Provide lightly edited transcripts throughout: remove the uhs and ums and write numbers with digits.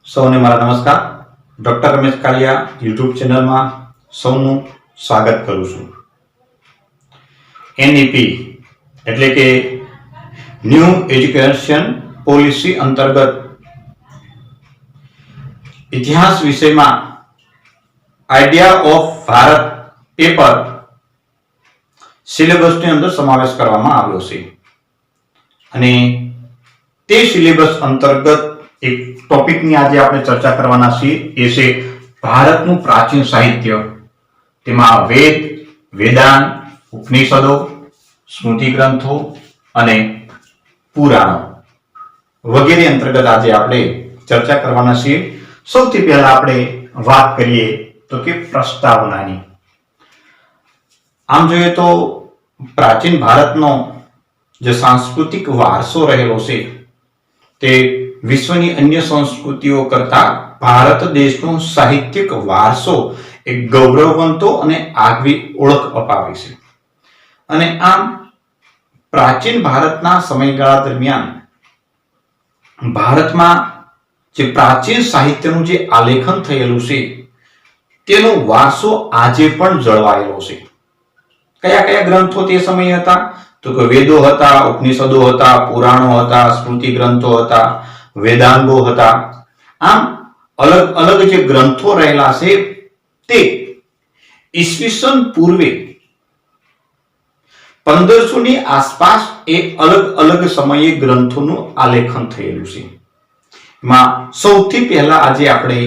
સૌને મારા નમસ્કાર. ડોક્ટર રમેશ કાલિયા યુટ્યુબ ચેનલમાં સૌનું સ્વાગત કરું છું. એનઈપી એટલે કે ન્યૂ એજ્યુકેશન પોલિસી અંતર્ગત ઇતિહાસ વિષયમાં આઈડિયા ઓફ ભારત પેપર સિલેબસની અંદર સમાવેશ કરવામાં આવ્યો છે અને તે સિલેબસ અંતર્ગત એક ટોપિકની આજે આપણે ચર્ચા કરવાના છીએ એ છે ભારતનું પ્રાચીન સાહિત્ય. તેમાં વેદ, વેદાંત, ઉપનિષદો, સ્મૃતિ ગ્રંથો અને પુરાણો વગેરે અંતર્ગત આજે આપણે ચર્ચા કરવાના છીએ. સૌથી પહેલા આપણે વાત કરીએ તો કે પ્રસ્તાવનાની. આમ જોઈએ તો પ્રાચીન ભારતનો જે સાંસ્કૃતિક વારસો રહેલો છે તે વિશ્વની અન્ય સંસ્કૃતિઓ કરતા ભારત દેશનો સાહિત્યિક વારસો એક ગૌરવવંતો અને આગવી ઓળખ અપાવે છે. અને આમ પ્રાચીન ભારતના સમયગાળા દરમિયાન ભારતમાં જે પ્રાચીન સાહિત્યનું જે આલેખન થયેલું છે તેનો વારસો આજે પણ જળવાયેલો છે. કયા કયા ગ્રંથો તે સમયે હતા? તો કે વેદો હતા, ઉપનિષદો હતા, પુરાણો હતા, સ્મૃતિ ગ્રંથો હતા, વેદાંગો હતા. આમ અલગ અલગ જે ગ્રંથો રહેલા છે તે ઈસવીસન પૂર્વે 1500 ની આસપાસ એ અલગ અલગ સમયે ગ્રંથોનું આલેખન થયેલું છે. એમાં સૌથી પહેલા આજે આપણે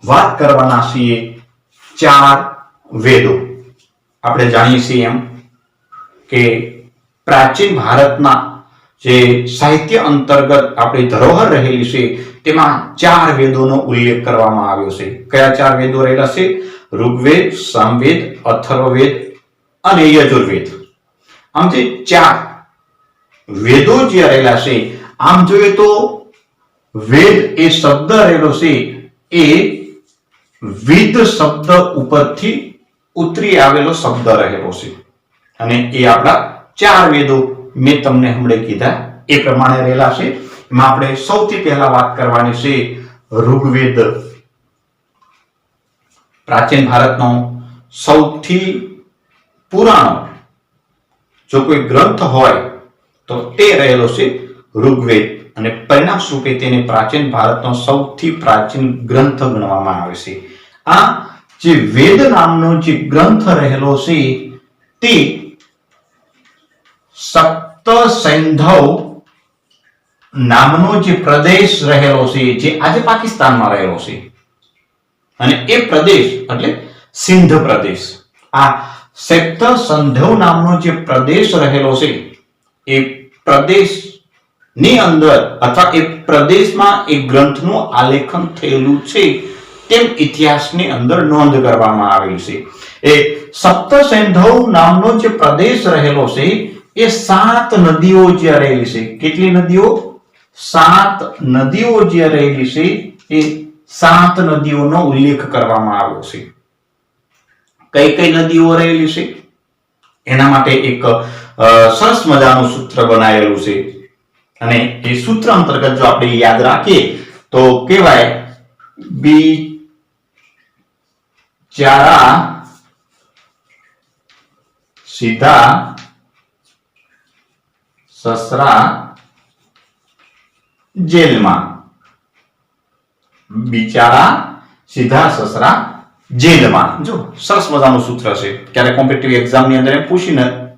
વાત કરવાના છીએ 4 વેદો. આપણે જાણીએ છીએ એમ કે પ્રાચીન ભારતના જે સાહિત્ય અંતર્ગત આપણી ધરોહર રહેલી છે તેમાં 4 વેદોનો ઉલ્લેખ કરવામાં આવ્યો છે. કયા 4 વેદો રહેલા છે? ઋગ્વેદ, સામવેદ, અથર્વવેદ અને યજુર્વેદ. આમ જે 4 વેદો જે રહેલા છે, આમ જોઈએ તો વેદ એ શબ્દ રહેલો છે એ વિદ શબ્દ ઉપરથી ઉતરી આવેલો શબ્દ રહેલો છે અને એ આપણા 4 વેદો મેં તમને હમણાં કીધા એ પ્રમાણે રહેલા છે. એમાં આપણે સૌથી પહેલા વાત કરવાની છે ઋગ્વેદ. પ્રાચીન ભારતનો સૌથી પુરાણો જો કોઈ ગ્રંથ હોય તો તે રહેલો છે ઋગ્વેદ અને પરિણામ સ્વરૂપે તેને પ્રાચીન ભારતનો સૌથી પ્રાચીન ગ્રંથ ગણવામાં આવે છે. આ જે વેદ નામનો જે ગ્રંથ રહેલો છે તે સપ્ત સૈંધવ નામનો જે પ્રદેશ રહેલો છે જે આજે પાકિસ્તાનમાં રહેલો છે અને એ પ્રદેશ એટલે સિંધ પ્રદેશ. આ સપ્ત સૈંધવ નામનો જે પ્રદેશ રહેલો છે એ પ્રદેશની અંદર અથવા એ પ્રદેશમાં એક ગ્રંથનું આલેખન થયેલું છે તેમ ઇતિહાસની અંદર નોંધ કરવામાં આવેલી છે. એ સપ્ત સૈંધવ નામનો જે પ્રદેશ રહેલો છે એ 7 નદીઓ જે રહેલી છે. કેટલી નદીઓ? 7 નદીઓ જે રહેલી છે એ 7 નદીઓનો ઉલ્લેખ કરવામાં આવ્યો છે. કઈ કઈ નદીઓ રહેલી છે એના માટે એક સરસ મજાનું સૂત્ર બનાવેલું છે અને એ સૂત્ર અંતર્ગત જો આપણે યાદ રાખીએ તો કહેવાય બિચારા સીધા સસરા જેલમાં. બિચારા સીધા સસરા જેલમાં. જો સરસ મજાનું સૂત્ર છે. ક્યારે કોમ્પિટિટિવ એક્ઝામ ની અંદર એમ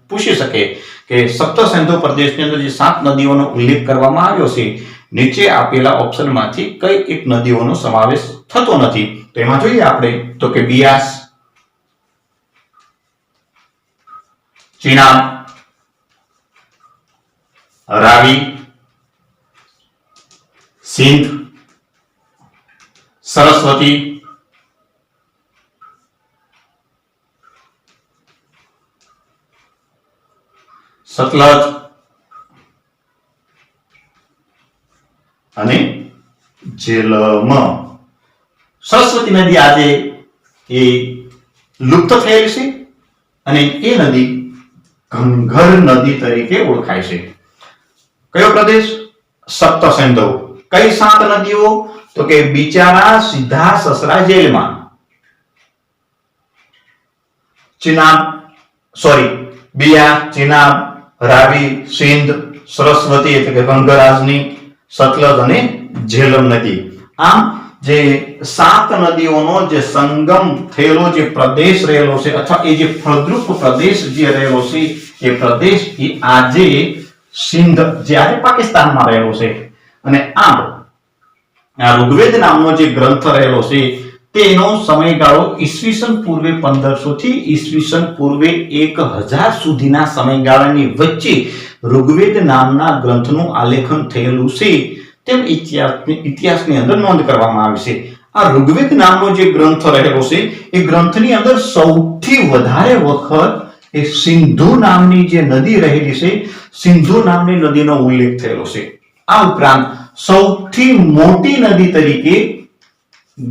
પૂછી શકે કે સપ્ત સૈંધવ પ્રદેશની અંદર જે 7 નદીઓનો ઉલ્લેખ કરવામાં આવ્યો છે નીચે આપેલા ઓપ્શનમાંથી કઈ એક નદીઓનો સમાવેશ થતો નથી? તો એમાં જોઈએ આપણે તો કે બિયાસ, ચિનાબ, રાવી, સિંધ, સરસ્વતી, સતલજ અને જેલમ. સરસ્વતી નદી આજે એ લુપ્ત થયેલી છે અને એ નદી ઘંઘર નદી તરીકે ઓળખાય છે. કયો પ્રદેશ? સપ્ત સૈંધવ. કઈ 7 નદીઓ? તો કે બિચારા સીધા સસરા જેલમાં. બિયા, ચિનાબ, રાવી, સિંધ, સરસ્વતી એટલે કે ગંગરાજની, સતલજ અને ઝેલમ નદી. આમ જે 7 નદીઓનો જે સંગમ થયેલો જે પ્રદેશ રહેલો છે અથવા એ જે ફળદ્રુપ પ્રદેશ જે રહેલો છે એ પ્રદેશ એ આજે સિંધ જે આજે પાકિસ્તાનમાં રહેલો છે. અને આમ આ ઋગ્વેદ નામનો જે ગ્રંથ રહેલો છે તેનો સમયગાળો ઈસવીસન પૂર્વે 1500 થી ઈસવીસન પૂર્વે 1000 સુધીના સમયગાળાની વચ્ચે ઋગ્વેદ નામના ગ્રંથનું આલેખન થયેલું છે તેમ ઇતિહાસની અંદર નોંધ કરવામાં આવી છે. આ ઋગ્વેદ નામનો જે ગ્રંથ રહેલો છે એ ગ્રંથની અંદર સૌથી વધારે વખત એ સિંધુ નામની જે નદી રહેલી છે સિંધુ નામની નદીનો ઉલ્લેખ થયેલો છે. આ ઉપરાંત સૌથી મોટી નદી તરીકે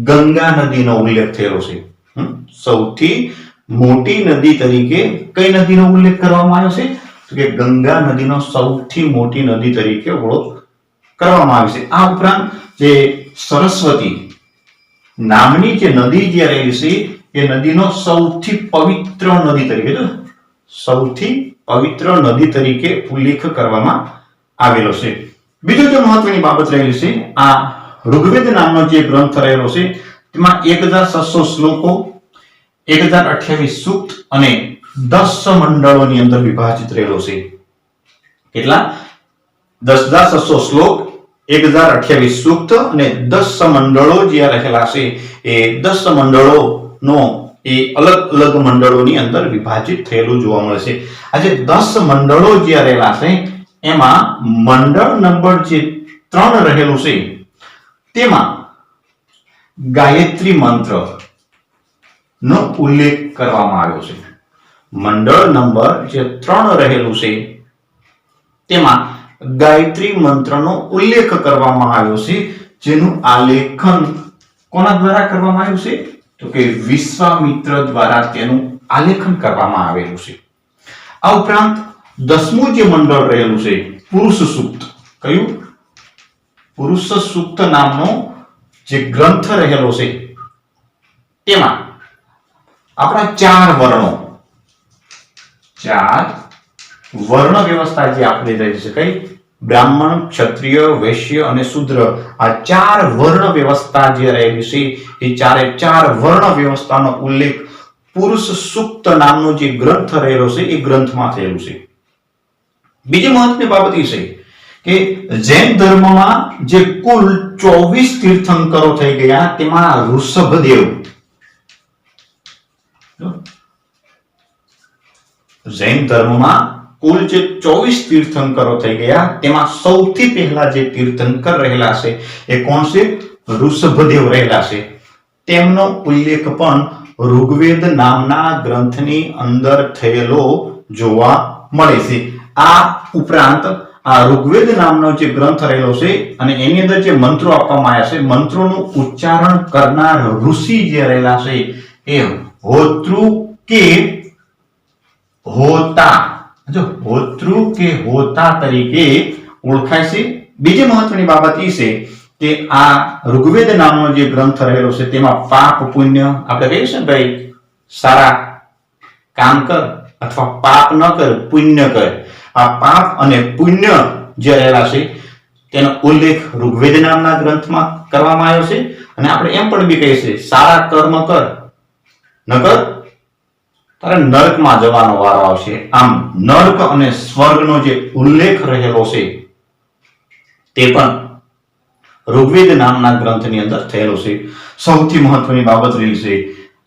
ગંગા નદીનો ઉલ્લેખ થયેલો છે. સૌથી મોટી નદી તરીકે કઈ નદીનો ઉલ્લેખ કરવામાં આવ્યો છે? તો કે ગંગા નદીનો સૌથી મોટી નદી તરીકે ઓળખ કરવામાં આવી છે. આ ઉપરાંત જે સરસ્વતી નામની જે નદી જે રહેલી છે એ નદીનો સૌથી પવિત્ર નદી તરીકે ઉલ્લેખ કરવામાં આવેલો છે. બીજું જે મહત્વની બાબત રહેલી છે આ ઋગ્વેદ નામનો જે ગ્રંથ રહેલો છે તેમાં 1600 શ્લોકો, 1028 સૂક્ત અને 10 મંડળોની અંદર વિભાજિત રહેલો છે. કેટલા? 10600 શ્લોક, 1028 સૂક્ત અને 10 મંડળો જે રહેલા છે એ 10 મંડળોનો એ અલગ અલગ મંડળોની અંદર વિભાજિત થયેલું જોવા મળે છે. આજે 10 મંડળો જે રહેલા છે એમાં મંડળ નંબર જે 3 રહેલું છે તેમાં ગાયત્રી મંત્ર નો ઉલ્લેખ કરવામાં આવ્યો છે. મંડળ નંબર જે 3 રહેલું છે તેમાં ગાયત્રી મંત્રનો ઉલ્લેખ કરવામાં આવ્યો છે જેનું આલેખન કોના દ્વારા કરવામાં આવ્યું છે? તો કે વિશ્વામિત્ર દ્વારા તેનું આલેખન કરવામાં આવેલું છે. આ ઉપરાંત 10મું જે મંડળ રહેલું છે પુરુષ સૂક્ત. કયું? પુરુષ સૂક્ત નામનો જે ગ્રંથ રહેલો છે તેમાં આપણા 4 વર્ણ વ્યવસ્થા જે આપણે રહી છે કઈ? બ્રાહ્મણ, ક્ષત્રિય, વૈશ્ય અને શૂદ્ર. આ 4 વર્ણ વ્યવસ્થા જે રહેલી છે એ 4 વર્ણ વ્યવસ્થાનો ઉલ્લેખ પુરુષ સૂક્ત નામનો જે ગ્રંથ રહેલો છે એ ગ્રંથમાં થયેલું છે. બીજી મહત્વની બાબત એ છે કે જૈન ધર્મમાં જે કુલ 24 તીર્થંકરો થઈ ગયા તેમાં ઋષભદેવ જૈન ધર્મમાં કુલ જે 24 તીર્થંકરો થઈ ગયા તેમાં સૌથી પહેલા જે તીર્થંકર રહેલા છે એ કોણ છે? ઋષભદેવ રહેલા છે. તેમનો ઉલ્લેખ પણ ઋગ્વેદ નામના ગ્રંથની અંદર થયેલો જોવા મળે છે. આ ઉપરાંત આ ઋગ્વેદ નામનો જે ગ્રંથ રહેલો છે અને એની અંદર જે મંત્રો આપવામાં આવ્યા છે મંત્રોનું ઉચ્ચારણ કરનાર ઋષિ જે રહેલા છે એ હોતૃ કે હોતા તરીકે ઓળખાય છે. બીજી મહત્વની બાબત એ છે કે આ ઋગ્વેદ નામનો જે ગ્રંથ રહેલો છે તેમાં પાપ પુણ્ય આપણે કહીએ છીએ ને ભાઈ સારા કામ કર અથવા પાપ ન કર પુણ્ય કર. આ પાપ અને પુણ્ય જે રહેલા છે તેનો ઉલ્લેખ ઋગ્વેદ નામના ગ્રંથમાં કરવામાં આવ્યો છે. અને આપણે એમ પણ બી કહીએ છીએ સારા કર્મ કર નકર તારે નરકમાં જવાનો વારો આવશે. આમ નરક અને સ્વર્ગનો જે ઉલ્લેખ રહેલો છે તે પણ ઋગ્વેદ નામના ગ્રંથની અંદર થયેલો છે. સૌથી મહત્વની બાબત રહી છે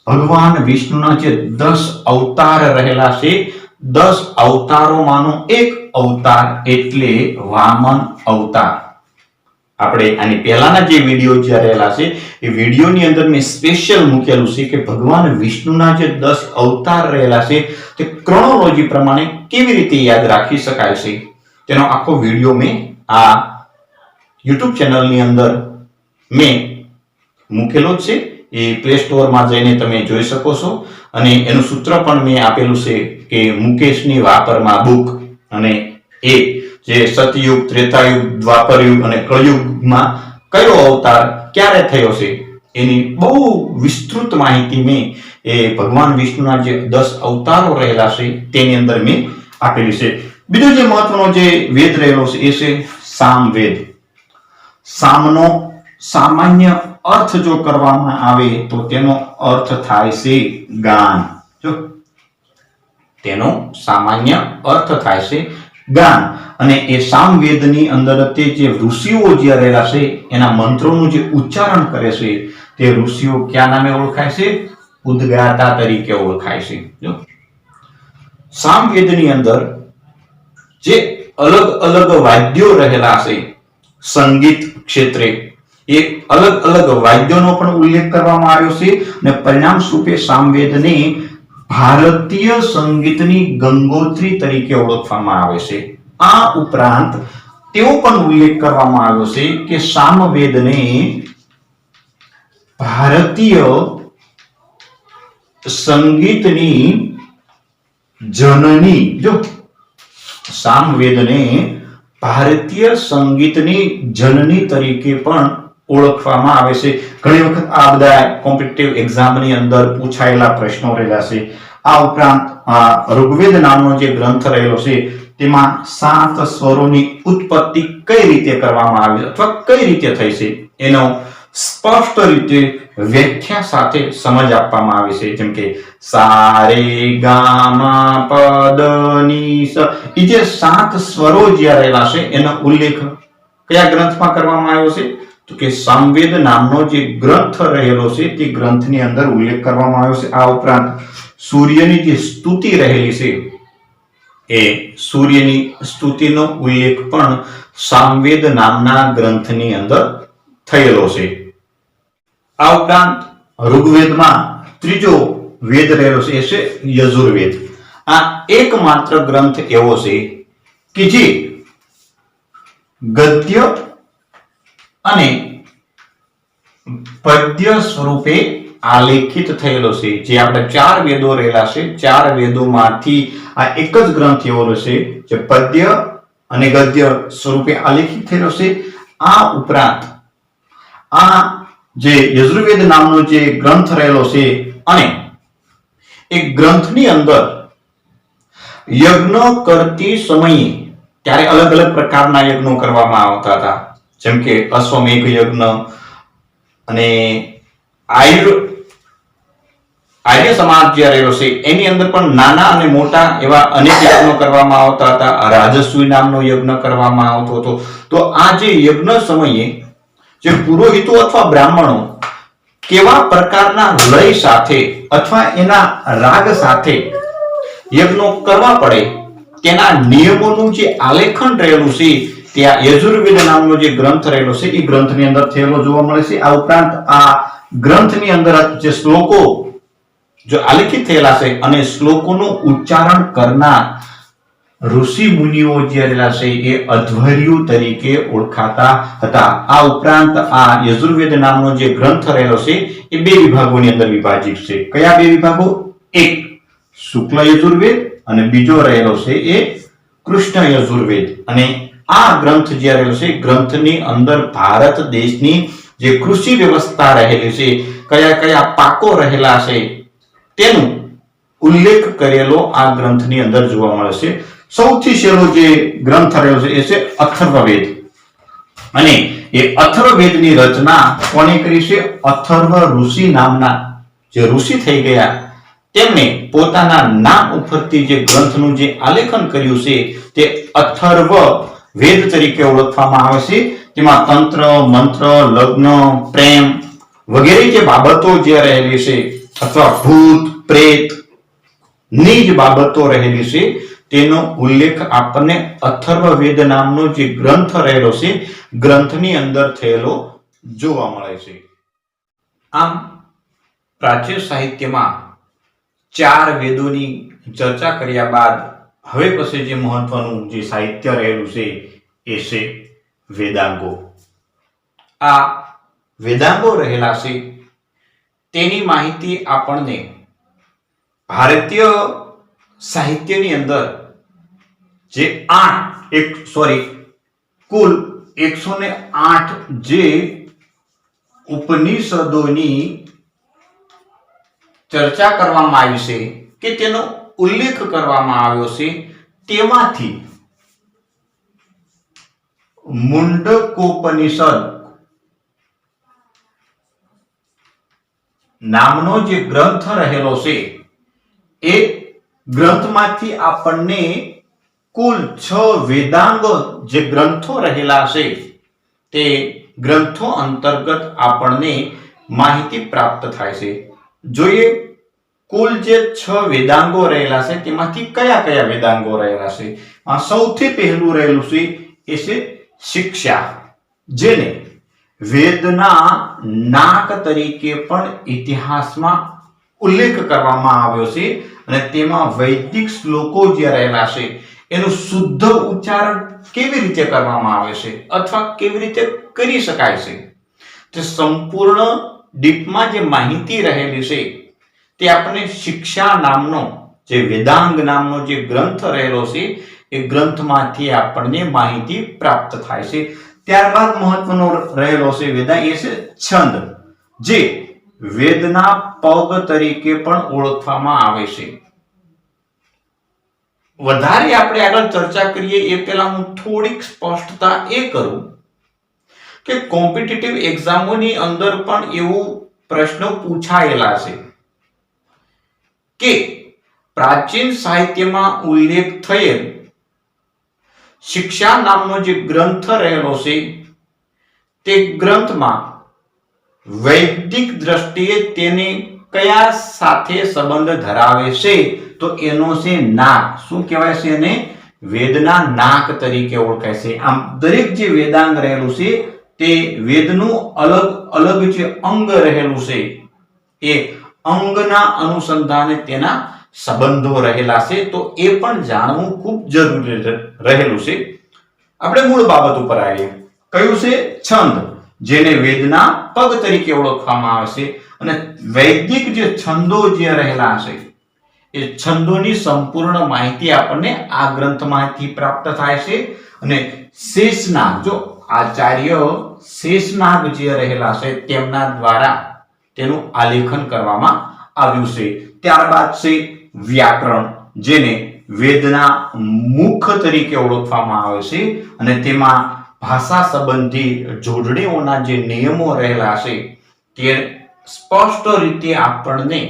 ભગવાન વિષ્ણુના જે 10 અવતાર રહેલા છે 10 અવતારોમાંનો એક અવતાર એટલે વામન અવતાર. આપણે આની પહેલાના જે વિડીયો જે રહેલા છે એ વિડીયોની અંદર મેં સ્પેશિયલ મૂકેલું છે કે ભગવાન વિષ્ણુના જે 10 અવતાર રહેલા છે તે ક્રોનોલોજી પ્રમાણે કેવી રીતે યાદ રાખી શકાય છે તેનો આખો વિડીયો મેં આ YouTube ચેનલની અંદર મેં મૂકેલો છે. એ પ્લે સ્ટોરમાં જઈને તમે જોઈ શકો છો અને એનું સૂત્ર પણ મેં આપેલું છે કે મુકેશની વાપરમાં બુક. અને એ જે સતયુગ, ત્રેતાયુગ, દ્વાપરયુગ અને કળયુગમાં કયો અવતાર ક્યારે થયો છે એની બહુ વિસ્તૃત માહિતી મેં એ ભગવાન વિષ્ણુના જે 10 અવતારો રહેલા છે તેની અંદર મેં આપેલી છે. બીજો જે મહત્વનો જે વેદ રહેલો છે એ છે સામવેદ. સામનો સામાન્ય અર્થ જો કરવામાં આવે તો તેનો અર્થ થાય છે ગાન. જો તેનો સામાન્ય અર્થ થાય છે ગાન. અને એ સામવેદની અંદર તે જે ઋષિઓ જે રહેલા છે એના મંત્રોનું જે ઉચ્ચારણ કરે છે તે ઋષિઓ કયા નામે ઓળખાય છે? ઉદ્ગાતા તરીકે ઓળખાય છે. જો સામવેદની અંદર જે અલગ અલગ વાદ્યો રહેલા છે સંગીત ક્ષેત્રે એ અલગ અલગ વાદ્યોનો પણ ઉલ્લેખ કરવામાં આવ્યો છે અને પરિણામ સ્વરૂપે સામવેદને ભારતીય સંગીતની ગંગોત્રી તરીકે ઓળખવામાં આવે છે. આ ઉપરાંત તેવો પણ ઉલ્લેખ કરવામાં આવ્યો છે કે સામવેદને ભારતીય સંગીતની જનની, જો સામવેદને ભારતીય સંગીતની જનની તરીકે પણ ઓળખવામાં આવે છે. ઘણી વખત આ બધા કોમ્પિટિટિવ એક્ઝામની અંદર પૂછાયેલા પ્રશ્નો રહેલા છે. આ ઉપરાંત ઋગ્વેદ નામનો જે ગ્રંથ રહેલો છે તેમાં 7 સ્વરોની ઉત્પત્તિ કઈ રીતે કરવામાં આવી અથવા કઈ રીતે થઈ છે એનો સ્પષ્ટ રીતે વ્યાખ્યા સાથે સમજ આપવામાં આવી છે. જેમ કે સા રે ગા મા પદ ની સ, એ જે 7 સ્વરો જે રહેલા છે એનો ઉલ્લેખ કયા ગ્રંથમાં કરવામાં આવ્યો છે? તો કે સામવેદ નામનો જે ગ્રંથ રહેલો છે તે ગ્રંથની અંદર ઉલ્લેખ કરવામાં આવ્યો છે. આ ઉપરાંત સૂર્યની જે સ્તુતિ રહેલી છે એ સૂર્યની સ્તુતિનો ઉલ્લેખ પણ સામવેદ નામના ગ્રંથની અંદર થયેલો છે. આ ઉપરાંત ઋગ્વેદમાં ત્રીજો વેદ રહેલો છે એ છે યજુર્વેદ. આ એકમાત્ર ગ્રંથ એવો છે કે જે ગદ્ય અને પદ્ય સ્વરૂપે આલેખિત થયેલો છે. જે આપણે 4 વેદો રહેલા છે 4 વેદોમાંથી આ એક જ ગ્રંથ એવો છે જે પદ્ય અને ગદ્ય સ્વરૂપે આલેખિત થયેલો છે. આ ઉપરાંત આ જે યજુર્વેદ નામનો જે ગ્રંથ રહેલો છે અને એક ગ્રંથની અંદર યજ્ઞ કરતી સમયે ત્યારે અલગ અલગ પ્રકારના યજ્ઞો કરવામાં આવતા હતા. જેમ કે અશ્વમેઘ યજ્ઞ અને આર્ય સમાજ જે રહેલો છે એની અંદર પણ નાના અને મોટા એવા અનેક યજ્ઞો કરવામાં આવતા હતા. રાજસ્વી નામનો યજ્ઞ કરવામાં આવતો હતો. તો આ જે યજ્ઞ સમયે જે પુરોહિતો અથવા બ્રાહ્મણો કેવા પ્રકારના લય સાથે અથવા એના રાગ સાથે યજ્ઞો કરવા પડે તેના નિયમોનું જે આલેખન રહેલું છે ત્યાં યજુર્વેદ નામનો જે ગ્રંથ રહેલો છે એ ગ્રંથની અંદર થયેલો જોવા મળે છે. આ ઉપરાંત આ ગ્રંથની અંદર જે શ્લોકો જો આલેખિત થયેલા છે અને શ્લોકોનું ઉચ્ચારણ કરનાર ઋષિ મુનિઓ જે રહેલા છે એ અધ્વર્યુ તરીકે ઓળખાતા હતા. આ ઉપરાંત આ યજુર્વેદ નામનો જે ગ્રંથ રહેલો છે એ 2 વિભાગોની અંદર વિભાજિત છે. કયા 2 વિભાગો? એક શુક્લ યજુર્વેદ અને બીજો રહેલો છે એ કૃષ્ણ યજુર્વેદ. અને આ ગ્રંથ જે રહેલો છે ગ્રંથની અંદર ભારત દેશની જે કૃષિ વ્યવસ્થા રહેલી છે કયા કયા પાકો રહેલા છે તેનું ઉલ્લેખ કરેલો આ ગ્રંથની અંદર જોવા મળે છે. સૌથી છેલ્લો જે ગ્રંથ રહેલો છે એ છે અથર્વવેદ. અને એ અથર્વવેદની રચના કોણે કરી છે? અથર્વ ઋષિ નામના જે ઋષિ થઈ ગયા તેમણે પોતાના નામ ઉપરથી જે ગ્રંથનું જે આલેખન કર્યું છે તે અથર્વ વેદ તરીકે ઓળખવામાં આવે છે. તેમાં તંત્ર, મંત્ર, લગ્ન, પ્રેમ વગેરે જે બાબતો જે રહેલી છે અથવા ભૂત પ્રેત ની જ બાબતો રહેલી છે તેનો ઉલ્લેખ આપણને અથર્વવેદ નામનો જે ગ્રંથ રહેલો છે ગ્રંથની અંદર થયેલો જોવા મળે છે. આમ પ્રાચીન સાહિત્યમાં 4 વેદોની ચર્ચા કર્યા બાદ હવે પછી જે મહત્વનું જે સાહિત્ય રહેલું છે એ છે વેદાંગો. આ વેદાંગો રહેલા છે તેની માહિતી આપણને ભારતીય સાહિત્યની અંદર જે કુલ 108 જે ઉપનિષદોની ચર્ચા કરવામાં આવી છે કે તેનો ઉલ્લેખ કરવામાં આવ્યો છે તેમાંથી મુંડકોપનિષદ નામનો જે ગ્રંથ રહેલો છે એ ગ્રંથમાંથી આપણને કુલ 6 વેદાંગ જે ગ્રંથો રહેલા છે તે ગ્રંથો અંતર્ગત આપણને માહિતી પ્રાપ્ત થાય છે. જોઈએ કુલ જે 6 વેદાંગો રહેલા છે તેમાંથી કયા કયા વેદાંગો રહેલા છે. સૌથી પહેલું રહેલું છે એ છે શિક્ષા, જેને વેદના નાક તરીકે પણ ઇતિહાસમાં ઉલ્લેખ કરવામાં આવ્યો છે અને તેમાં વૈદિક શ્લોકો જે રહેલા છે એનું શુદ્ધ ઉચ્ચારણ કેવી રીતે કરવામાં આવે છે અથવા કેવી રીતે કરી શકાય છે તે સંપૂર્ણ ડીપમાં જે માહિતી રહેલી છે તે આપણે શિક્ષા નામનો જે વેદાંગ નામનો જે ગ્રંથ રહેલો છે એ ગ્રંથમાંથી આપણને માહિતી પ્રાપ્ત થાય છે. ત્યારબાદ મહત્વનો રહેલો છે વેદાંગ એ છે છંદ, જે વેદના પગ તરીકે પણ ઓળખવામાં આવે છે. વધારે આપણે આગળ ચર્ચા કરીએ એ પહેલા હું થોડીક સ્પષ્ટતા એ કરું કે કોમ્પિટિટિવ એક્ઝામોની અંદર પણ એવું પ્રશ્નો પૂછાયેલા છે કે પ્રાચીન સાહિત્યમાં ઉલ્લેખ થયેલ શિક્ષા નામનો જે ગ્રંથ રહેલો છે તે ગ્રંથમાં વૈદિક દ્રષ્ટિએ તેને કયા સાથે સંબંધ ધરાવે છે તો એનો છે નાક. શું કહેવાય છે એને? વેદના નાક તરીકે ઓળખાય છે. આમ દરેક જે વેદાંગ રહેલું છે તે વેદનું અલગ અલગ જે અંગ રહેલું છે એ અંગના અનુસંધાને તેના સંબંધો રહેલા છે, તો એ પણ જાણવું ખૂબ જરૂરી રહેલું છે. આપણે મૂળ બાબત ઉપર આવીએ. કયું છે? છંદ, જેને વેદના પગ તરીકે ઓળખવામાં આવે છે. અને વૈદિક જે છંદો જે રહેલા છે એ છંદોની સંપૂર્ણ માહિતી આપણને આ ગ્રંથમાંથી પ્રાપ્ત થાય છે. અને શેષનાગ, જો આચાર્ય શેષનાગ જે રહેલા છે તેમના દ્વારા તેનું આલેખન કરવામાં આવ્યું છે. ત્યારબાદ છે વ્યાકરણ, જેને વેદના મુખ તરીકે ઓળખવામાં આવે છે અને તેમાં ભાષા સંબંધી જોડણીઓના જે નિયમો રહેલા છે તે સ્પષ્ટ રીતે આપણને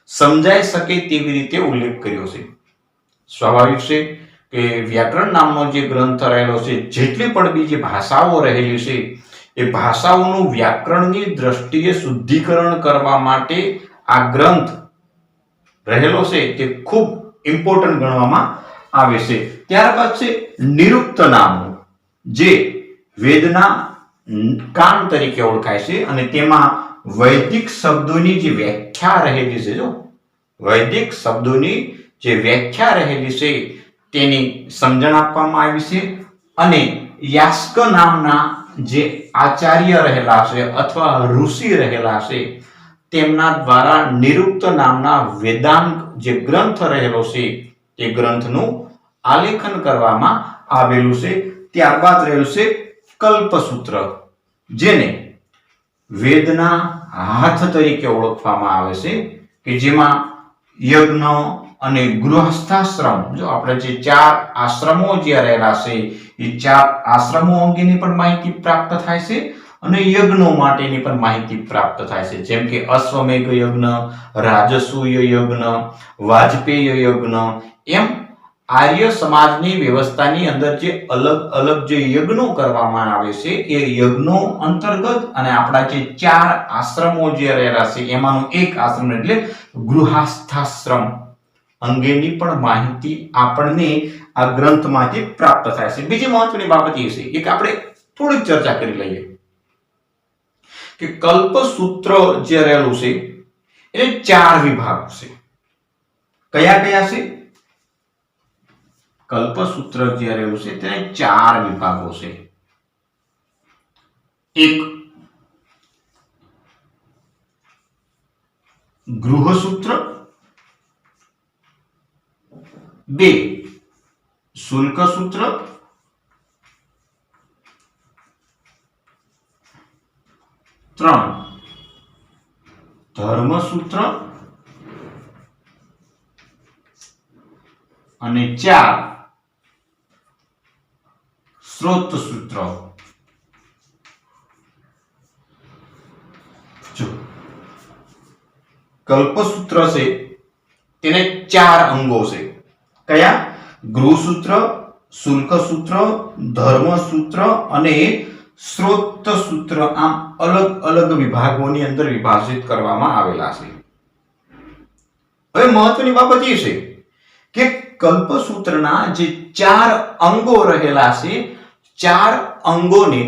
સમજાઈ શકે તેવી રીતે ઉલ્લેખ કર્યો છે. સ્વાભાવિક છે કે વ્યાકરણ નામનો જે ગ્રંથ રહેલો છે, જેટલી પણ બીજી ભાષાઓ રહેલી છે એ ભાષાઓનું વ્યાકરણની દ્રષ્ટિએ શુદ્ધિકરણ કરવા માટે આ ગ્રંથ રહેલો છે તે ખૂબ ઇમ્પોર્ટન્ટ ગણવામાં આવે છે. ત્યારબાદ છે નિરુક્ત નામનું, જે વેદના કાન તરીકે ઓળખાય છે અને તેમાં વૈદિક શબ્દોની જે વ્યાખ્યા રહેલી છે, જો વૈદિક શબ્દોની જે વ્યાખ્યા રહેલી છે તેની સમજણ આપવામાં આવી છે. અને યાસ્ક નામના જે આચાર્ય રહેલા છે અથવા ઋષિ રહેલા છે તેમના દ્વારા નિરુક્ત નામના વેદાંગ જે ગ્રંથ રહેલો છે તે ગ્રંથનું આલેખન કરવામાં આવેલું છે. ત્યારબાદ રહેલું છે કલ્પસૂત્ર, જેને વેદના હાથ તરીકે ઓળખવામાં આવે છે કે જેમાં યજ્ઞ અને ગૃહસ્થાશ્રમ, જો આપણે જે 4 આશ્રમો જે રહેલા છે એ 4 આશ્રમો અંગેની પણ માહિતી પ્રાપ્ત થાય છે અને યજ્ઞો માટેની પણ માહિતી પ્રાપ્ત થાય છે. જેમ કે અશ્વમેઘ યજ્ઞ, રાજસૂય યજ્ઞ, વાજપેય યજ્ઞ, એમ આર્ય સમાજની વ્યવસ્થાની અંદર જે અલગ અલગ જે યજ્ઞો કરવામાં આવે છે એ યજ્ઞો અંતર્ગત અને આપણા જે 4 આશ્રમો જે રહેલા છે એમાંનો એક આશ્રમ એટલે ગૃહસ્થાશ્રમ અંગેની પણ માહિતી આપણને આ ગ્રંથમાંથી પ્રાપ્ત થાય છે. બીજી મહત્વની બાબત એ છે કે આપણે થોડીક ચર્ચા કરી લઈએ કે કલ્પસૂત્ર જે રહેલું છે એ 4 વિભાગ છે. કયા કયા છે? કલ્પસૂત્ર જે રહેલું છે તેને 4 વિભાગો છે. એક ગૃહસૂત્ર, 2 શુલ્કસૂત્ર, 3 ધર્મસૂત્ર અને 4 સ્ત્રોત સૂત્ર. જો કલ્પસૂત્ર છે તેને 4 અંગો છે. કયા? ગૃહસૂત્ર, શુલ્કસૂત્ર, ધર્મસૂત્ર અને સ્ત્રોત સૂત્ર. આમ અલગ અલગ વિભાગોની અંદર વિભાજિત કરવામાં આવેલા છે. હવે મહત્વની બાબત એ છે કે કલ્પસૂત્રના જે 4 અંગો રહેલા છે, 4 અંગોને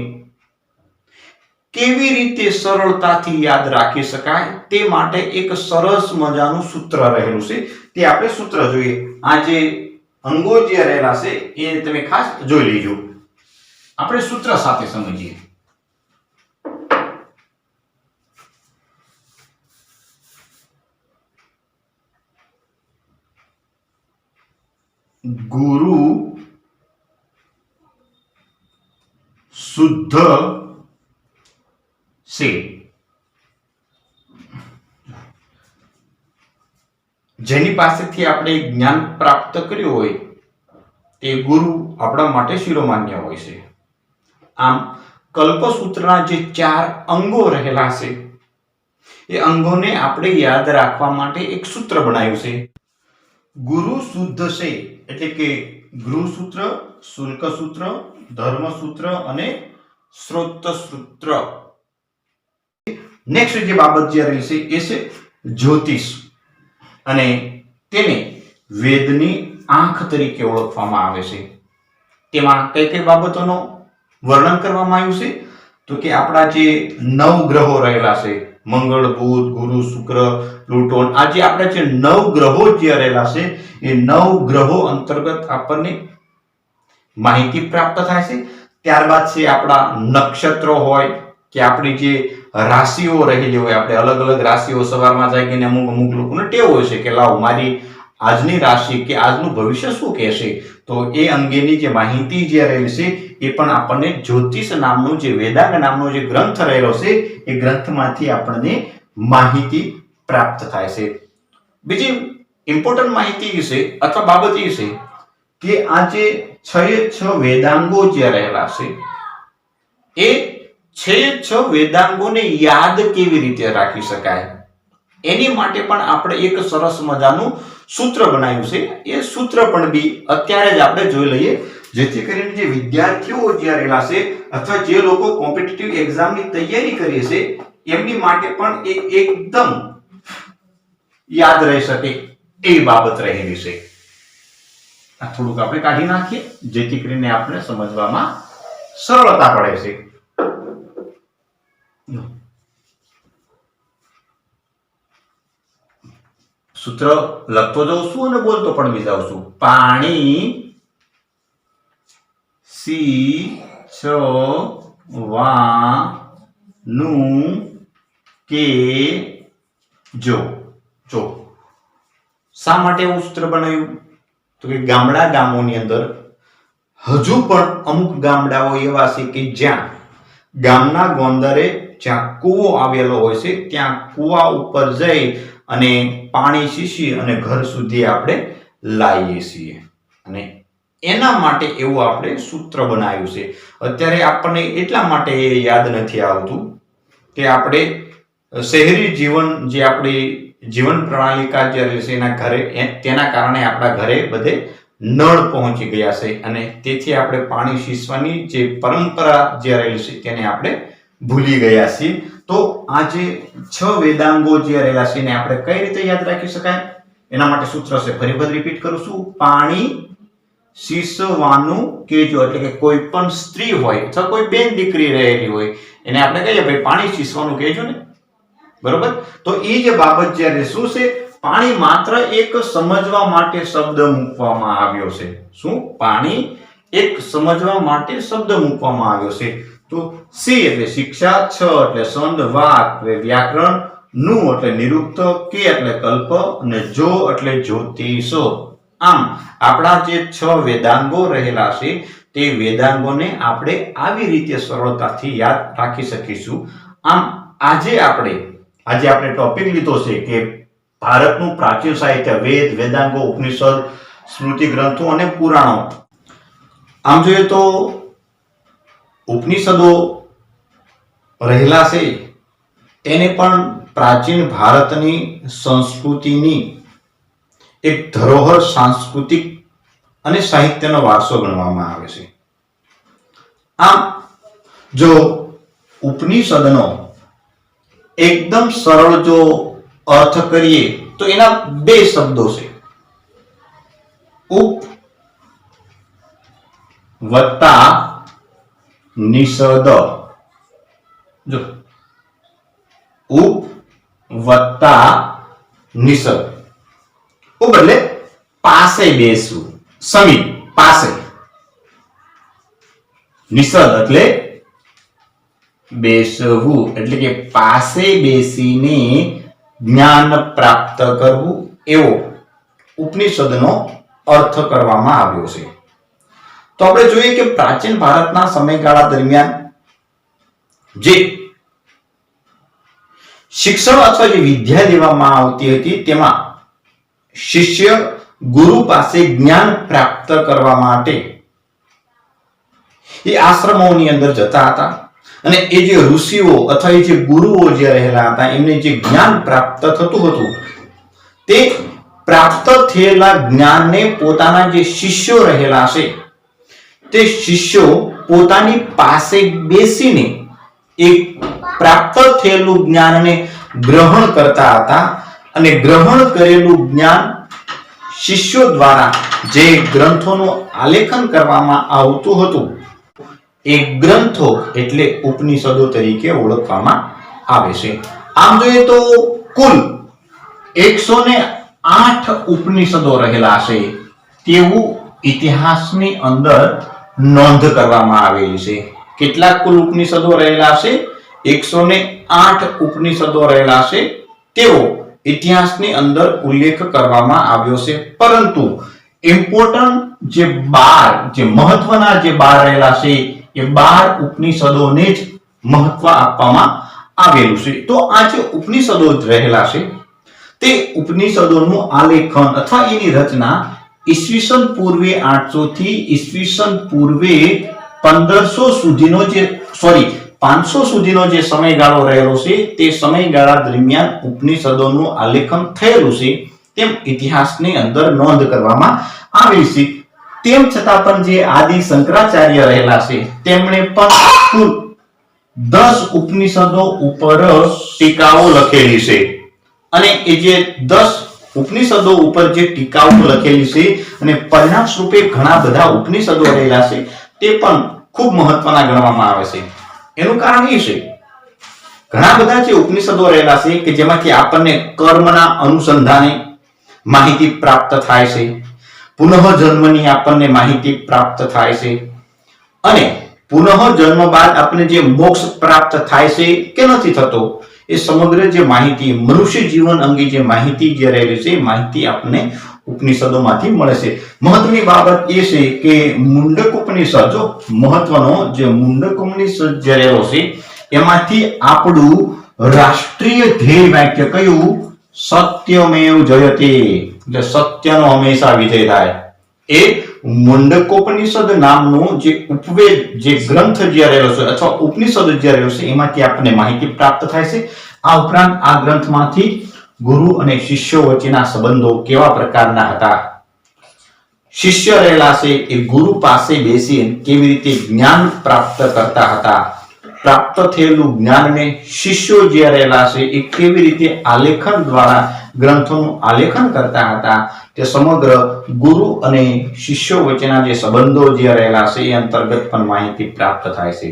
કેવી રીતે સરળતાથી યાદ રાખી શકાય તે માટે એક સરસ મજાનું સૂત્ર રહેલું છે. તે આપણે સૂત્ર જોઈએ. આ જે અંગો જે રહેલા છે એ તમે ખાસ જોઈ લેજો. આપણે સૂત્ર સાથે સમજીએ. ગુરુ શુદ્ધ છે. જેની પાસેથી આપણે જ્ઞાન પ્રાપ્ત કર્યું હોય તે ગુરુ આપણા માટે શિરોમાન્ય હોય છે. આમ કલ્પસૂત્રના જે 4 અંગો રહેલા છે એ અંગોને આપણે યાદ રાખવા માટે એક સૂત્ર બનાવ્યું છે. ગુરુ શુદ્ધ છે એટલે કે ગૃહસૂત્ર, શુલ્કસૂત્ર, ધર્મસૂત્ર અને સ્ત્રોત સૂત્ર. નેક્સ્ટ જે બાબત જે રહી છે એ છે જ્યોતિષ, અને તેને વેદની આંખ તરીકે ઓળખવામાં આવે છે. તેમાં કઈ કઈ બાબતોનો વર્ણન કરવામાં આવ્યું છે? તો કે આપણા જે 9 ગ્રહો રહેલા છે, મંગળ, બુધ, ગુરુ, શુક્ર, પ્લુટોન, આ જે આપણા જે 9 ગ્રહો જે રહેલા છે એ 9 ગ્રહો અંતર્ગત આપણને માહિતી પ્રાપ્ત થાય છે. ત્યારબાદ છે આપણા નક્ષત્રો હોય કે આપણી જે રાશિઓ રહેલી હોય. આપણે અલગ અલગ રાશિઓ સવારમાં જાગીને અમુક લોકોને ટેવ હોય છે કે લાવ મારી આજની રાશિ કે આજનું ભવિષ્ય શું કહેશે, તો એ અંગેની જે માહિતી જે રહેલી છે એ પણ આપણને જ્યોતિષ નામનું જે વેદાંગ નામનો જે ગ્રંથ રહેલો છે એ ગ્રંથમાંથી આપણને માહિતી પ્રાપ્ત થાય છે. બીજી ઇમ્પોર્ટન્ટ માહિતી છે અથવા બાબત એ છે કે આ જે 6 વેદાંગો જે રહેલા છે એ 6 વેદાંગોને યાદ કેવી રીતે રાખી શકાય એની માટે પણ આપણે એક સરસ મજાનું સૂત્ર બનાવ્યું છે. એ સૂત્ર પણ બી અત્યારે જ આપણે જોઈ લઈએ, જેથી કરીને જે વિદ્યાર્થીઓ જે રહેલા છે અથવા જે લોકો કોમ્પિટિટિવ એક્ઝામની તૈયારી કરે છે એમની માટે પણ એકદમ યાદ રહી શકે એવી બાબત રહેલી છે. આ થોડુંક આપણે કાઢી નાખીએ જેથી કરીને આપણે સમજવામાં સરળતા પડે છે. સૂત્ર લખતો જાઉં છું અને બોલતો પણ બી જાઉં છું. પાણી સીંચવાનું કે જો. શા માટે એવું સૂત્ર બનાવ્યું? તો કે ગામોની અંદર હજુ પણ અમુક ગામડાઓ એવા છે કે જ્યાં ગામના ગોંદરે જ્યાં કૂવો આવેલો હોય છે ત્યાં કૂવા ઉપર જઈ અને પાણી શીશી અને ઘર સુધી આપણે લાવીએ છીએ, અને એના માટે એવું આપણે સૂત્ર બનાવ્યું છે. અત્યારે આપણને એટલા માટે યાદ નથી આવતું કે આપણે શહેરી જીવન જે આપણી જીવન પ્રણાલિકા જે છે એના ઘરે તેના કારણે આપણા ઘરે બધે નળ પહોંચી ગયા છે અને તેથી આપણે પાણી શીશવાની જે પરંપરા જે રહેલી છે તેને આપણે ભૂલી ગયા છીએ. તો આ જે 6 વેદાંગો જે રહેલા છે એને આપણે કઈ રીતે યાદ રાખી શકાય એના માટે સૂત્ર છે. ફરી વખત રિપીટ કરું છું. પાણી શીશવાનું કેજો, એટલે કે કોઈ પણ સ્ત્રી હોય અથવા કોઈ બેન દીકરી રહેલી હોય એને આપણે કહીએ ભાઈ પાણી શીશવાનું કેજો ને, બરોબર? તો એ જે બાબત જ્યારે શું છે, પાણી માત્ર એક સમજવા માટે શબ્દ મૂકવામાં આવ્યો છે. શું? પાણી એક સમજવા માટે શબ્દ મૂકવામાં આવ્યો છે. તો સી એટલે શિક્ષા, છ એટલે છંદ, વા એટલે વ્યાકરણ, નું એટલે નિરુક્ત, કે એટલે કલ્પ અને જો એટલે જ્યોતિષ. આમ આપણા જે 6 વેદાંગો રહેલા છે તે વેદાંગોને આપણે આવી રીતે સરળતાથી યાદ રાખી શકીશું. આમ આજે આપણે આજે આપણે ટોપિક લીધો છે કે ભારતનું પ્રાચીન સાહિત્ય, વેદ, વેદાંગો, ઉપનિષદ, સ્મૃતિ ગ્રંથો અને પુરાણો. આમ જોઈએ તો ઉપનિષદો રહેલા છે તેને પણ પ્રાચીન ભારતની સંસ્કૃતિની એક ધરોહર, સાંસ્કૃતિક અને સાહિત્યનો વારસો ગણવામાં આવે છે. આમ જો ઉપનિષદનો એકદમ સરળ જો અર્થ કરીએ તો એના બે શબ્દો છે, ઉપ વત્તા નિષદ. જો ઉપ વત્તા નિષદ. ઉપ એટલે પાસે બેસવું, સમીપ, પાસે. નિષદ એટલે બેસવું, એટલે કે પાસે બેસીને જ્ઞાન પ્રાપ્ત કરવું, એવો ઉપનિષદનો અર્થ કરવામાં આવ્યો છે. તો આપણે જોઈએ કે પ્રાચીન ભારતના સમયગાળા દરમિયાન જે શિક્ષણ અથવા જે વિદ્યા લેવામાં આવતી હતી તેમાં શિષ્ય ગુરુ પાસે જ્ઞાન પ્રાપ્ત કરવા માટે એ આશ્રમોની અંદર જતા હતા અને એ જે ઋષિઓ અથવા એ જે ગુરુઓ જે રહેલા હતા એમને જે જ્ઞાન પ્રાપ્ત થતું હતું તે પ્રાપ્ત થયેલા જ્ઞાનને પોતાના જે શિષ્યો રહેલા છે તે શિષ્યો પોતાની પાસે બેસીને એ પ્રાપ્ત થયેલું જ્ઞાનને ગ્રહણ કરતા હતા અને ગ્રહણ કરેલું જ્ઞાન શિષ્યો દ્વારા જે ગ્રંથોનું આલેખન કરવામાં આવતું હતું એ ગ્રંથો એટલે ઉપનિષદો તરીકે ઓળખવામાં આવે છે. આમ જોઈએ તો કુલ 108 ઉપનિષદો રહેલા છે તેવું ઇતિહાસની અંદર નોંધ કરવામાં આવેલી છે. કેટલા કુલ ઉપનિષદો રહેલા છે? 108 ઉપનિષદો રહેલા છે તેવો ઇતિહાસની અંદર ઉલ્લેખ કરવામાં આવ્યો છે. પરંતુ ઇમ્પોર્ટન્ટ જે 12 જે મહત્વના જે 12 રહેલા છે એ 12 ઉપનિષદોને જ મહત્વ આપવામાં આવેલું છે. તો આ જે ઉપનિષદો રહેલા છે તે ઉપનિષદોનું આલેખન અથવા એની રચના ઈસવીસન પૂર્વે 800 થી ઈસવીસન પૂર્વે 1500 સુધીનો જે 500 સુધીનો જે સમયગાળો રહેલો છે તે સમયગાળા દરમિયાન ઉપનિષદોનું આલેખન થયેલું છે તેમ ઇતિહાસની અંદર નોંધ કરવામાં આવી છે. તેમ છતાં પણ જે આદિ શંકરાચાર્ય રહેલા છે તેમણે પણ કુલ 10 ઉપનિષદો ઉપર ટીકાઓ લખેલી છે અને એ જે 10 ઉપનિષદો ઉપર જે ટીકાઓ લખેલી છે અને પરિણામ સ્વરૂપે ઘણા બધા ઉપનિષદો રહેલા છે તે પણ ખૂબ મહત્વના ગણવામાં આવે છે. એનું કારણ એ છે ઘણા બધા જે ઉપનિષદો રહેલા છે કે જેમાંથી આપણને કર્મના અનુસંધાને માહિતી પ્રાપ્ત થાય છે, પુનઃજન્મની આપણને માહિતી પ્રાપ્ત થાય છે અને પુનઃજન્મ બાદ આપણને જે મોક્ષ પ્રાપ્ત થાય છે કે નથી થતો એ સમગ્ર જે માહિતી મનુષ્ય જીવન અંગે જે માહિતી જે રહેલી છે માહિતી આપણને ઉપનિષદોમાંથી મળે છે. મહત્વની બાબત એ છે કે મુંડક ઉપનિષદ જો મહત્વનો જે મુંડક ઉપનિષદ જે રહેલો છે એમાંથી આપણું રાષ્ટ્રીય ધ્યેય વાક્ય કયું? સત્યમેવ જયતે, એટલે સત્યનો હંમેશા વિજય થાય. એ મુંડકોપનિષદ નામનું જે ઉપવેદ જે ગ્રંથ જે રહેલો છે અથવા ઉપનિષદ જે રહેલો છે એમાંથી આપણને માહિતી પ્રાપ્ત થાય છે. આ ઉપરાંત આ ગ્રંથમાંથી ગુરુ અને શિષ્યો વચ્ચેના સંબંધો કેવા પ્રકારના હતા, શિષ્ય રહેલા છે એ ગુરુ પાસે બેસી કેવી રીતે જ્ઞાન પ્રાપ્ત કરતા હતા, પ્રાપ્ત થયેલું જ્ઞાનને શિષ્યો જે રહેલા છે એ કેવી રીતે આલેખન દ્વારા ગ્રંથોનું આલેખન કરતા હતા તે સમગ્ર ગુરુ અને શિષ્યો વચ્ચેના જે સંબંધો જે રહેલા છે એ અંતર્ગત પણ માહિતી પ્રાપ્ત થાય છે.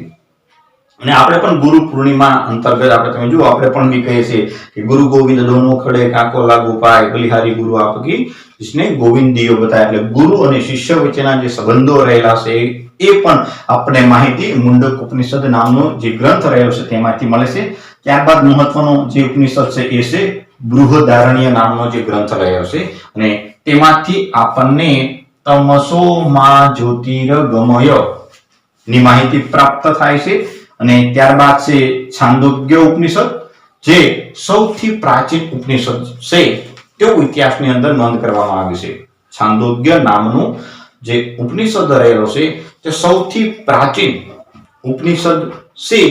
અને આપણે પણ ગુરુ પૂર્ણિમા અંતર્ગત આપણે તમે જુઓ આપણે પણ બી કહીએ છીએ કે ગુરુ ગોવિંદ દોનો ખડે કાકો લાગુ પાય બલિહારી ગુરુ આપકી जिसने गोविंदियो बताया. એટલે ગુરુ અને શિષ્ય વચ્ચેના જે સંબંધો રહેલા છે એ પણ આપણે માહિતી મુંડક ઉપનિષદ નામનો જે ગ્રંથ રહેલો છે તેમાંથી મળે છે. ત્યારબાદ મહત્વનો જે ઉપનિષદ છે એ છે બૃહદારણ્ય નામનો જે ગ્રંથ રહ્યો છે અને તેમાંથી આપણને તમસો માં જ્યોતિર્ગમય ની માહિતી પ્રાપ્ત થાય છે. અને ત્યારબાદ છે છાંદોગ્ય ઉપનિષદ. જે સૌથી પ્રાચીન ઉપનિષદ છે તેવું ઇતિહાસની અંદર નોંધ કરવામાં આવી છે. છાંદોગ્ય નામનું જે ઉપનિષદ રહેલો છે તે સૌથી પ્રાચીન ઉપનિષદ છે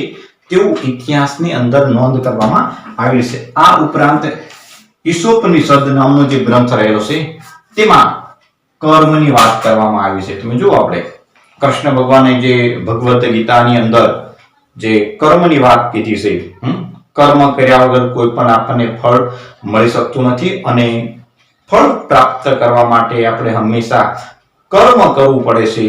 તેવું ઇતિહાસની અંદર નોંધ કરવામાં આવી છે. આ ઉપરાંત ઈશોપનિષદ નામનો જે ગ્રંથ રહેલો છે તેમાં કર્મની વાત કરવામાં આવી છે. તમે જુઓ, આપણે કૃષ્ણ ભગવાને જે ભગવદ ગીતાની અંદર જે કર્મની વાત કીધી છે, કર્મ કર્યા વગર કોઈ પણ આપણને ફળ મળી શકતું નથી અને ફળ પ્રાપ્ત કરવા માટે આપણે હંમેશા કર્મ કરવું પડે છે.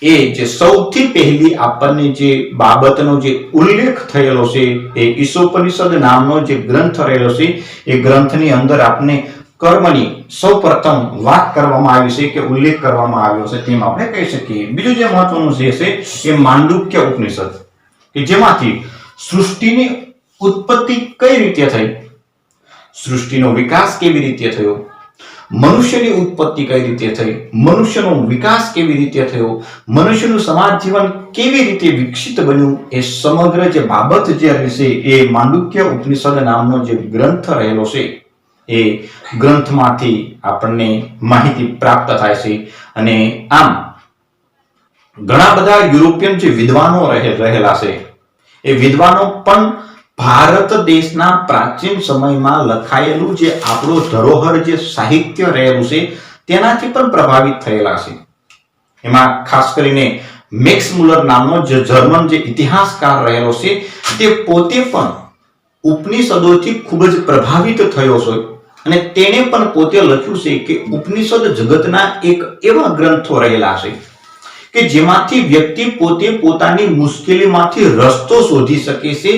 એ જે સૌથી પહેલી આપણને જે બાબતનો જે ઉલ્લેખ થયેલો છે એ ઈશોપનિષદ નામનો જે ગ્રંથ રહેલો છે એ ગ્રંથની અંદર આપણે કર્મની સૌપ્રથમ વાત કરવામાં આવી છે કે ઉલ્લેખ કરવામાં આવ્યો છે તેમ આપણે કહી શકીએ. બીજું જે મહત્વનું છે એ માંડુક્ય ઉપનિષદ, કે જેમાંથી સૃષ્ટિની ઉત્પત્તિ કઈ રીતે થઈ, સૃષ્ટિનો વિકાસ કેવી રીતે થયો, મનુષ્યની ઉત્પત્તિ કઈ રીતે થઈ, મનુષ્યનો વિકાસ કેવી રીતે થયો, મનુષ્યનું સમાજ જીવન કેવી રીતે વિકસિત બન્યું, એ સમગ્ર જે બાબત જે રહેશે એ માંડુક્ય ઉપનિષદ નામનો જે ગ્રંથ રહેલો છે એ ગ્રંથમાંથી આપણને માહિતી પ્રાપ્ત થાય છે. અને આમ ઘણા બધા યુરોપિયન જે વિદ્વાનો રહેલા છે એ વિદ્વાનો પણ ભારત દેશના પ્રાચીન સમયમાં લખાયેલું જે આપણું ધરોહર જે સાહિત્ય રહેલું છે તેનાથી પણ પ્રભાવિત થયેલા છે. એમાં ખાસ કરીને મેક્સ મુલર નામનો જે જર્મન જે ઇતિહાસકાર રહેલો છે તે પોતે પણ ઉપનિષદોથી ખૂબ જ પ્રભાવિત થયો છે અને તેણે પણ પોતે લખ્યું છે કે ઉપનિષદ જગતના એક એવા ગ્રંથો રહેલા છે કે જેમાંથી વ્યક્તિ પોતે પોતાની મુશ્કેલીમાંથી રસ્તો શોધી શકે છે.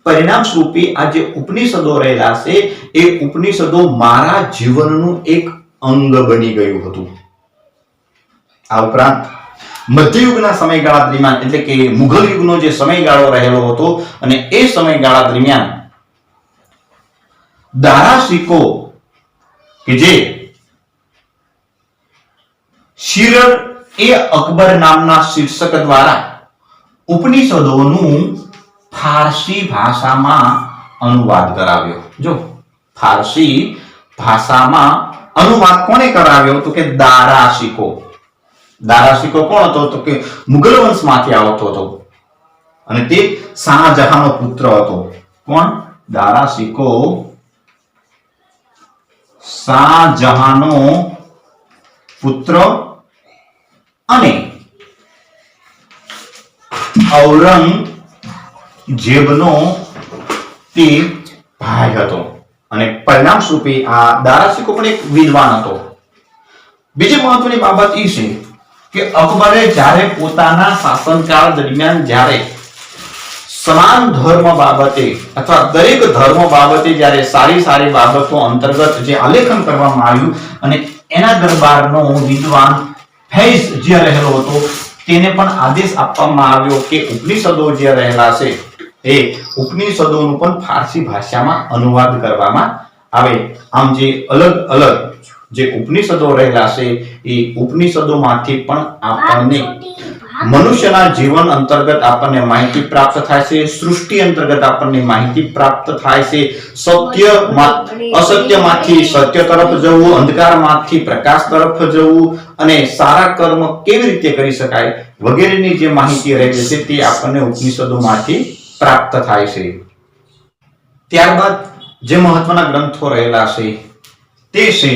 પરિણામ સ્વરૂપે આ જે ઉપનિષદો રહેલા છે એ ઉપનિષદો મારા જીવનનું એક અંગ બની ગયું હતું. આ ઉપરાંત મધ્યયુગના સમયગાળા દરમિયાન, એટલે કે મુઘલ યુગનો જે સમયગાળો રહેલો હતો અને એ સમયગાળા દરમિયાન દારાશિકો કે જે શિરર એ અકબર નામના શીર્ષક દ્વારા ઉપનિષદોનું ફારસી ભાષામાં અનુવાદ કરાવ્યો. જો ફારસી ભાષામાં અનુવાદ કોને કરાવ્યો તો કે દારાશિકો. દારાશિકો કોણ હતો તો કે મુઘલ વંશમાંથી આવતો હતો અને તે શાહજહાંનો પુત્ર હતો. કોણ? દારાશિકો શાહજહાંનો પુત્ર અને ઔરંગઝેબનો તે ભાઈ હતો અને પરિણામ સ્વરૂપે આ દારાશિકો પણ એક વિદ્વાન હતો. બીજી મહત્વની બાબત એ છે કે અકબરે જ્યારે પોતાના શાસનકાળ દરમિયાન જ્યારે સમાન ધર્મ બાબતે અથવા દરેક ધર્મ બાબતે જ્યારે સારી સારી બાબતો અંતર્ગત જે આલેખન કરવામાં આવ્યું અને એના દરબારનો વિદ્વાન ફૈઝ જે રહેલો હતો તેને પણ આદેશ આપવામાં આવ્યો કે ઉપનિષદો જે રહેલા છે એ ઉપનિષદોનું પણ ફારસી ભાષામાં અનુવાદ કરવામાં આવે. આમ જે અલગ અલગ જે ઉપનિષદો રહેલા છે એ ઉપનિષદોમાંથી પણ આપણને મનુષ્યના જીવન અંતર્ગત આપણને માહિતી પ્રાપ્ત થાય છે, સૃષ્ટિ અંતર્ગત આપણને માહિતી પ્રાપ્ત થાય છે, અસત્યમાંથી સત્ય તરફ જવું, અંધકારમાંથી પ્રકાશ તરફ જવું અને સારા કર્મ કેવી રીતે કરી શકાય વગેરેની જે માહિતી રહેલી છે તે આપણને ઉપનિષદોમાંથી પ્રાપ્ત થાય છે. ત્યારબાદ જે મહત્વના ગ્રંથો રહેલા છે તે છે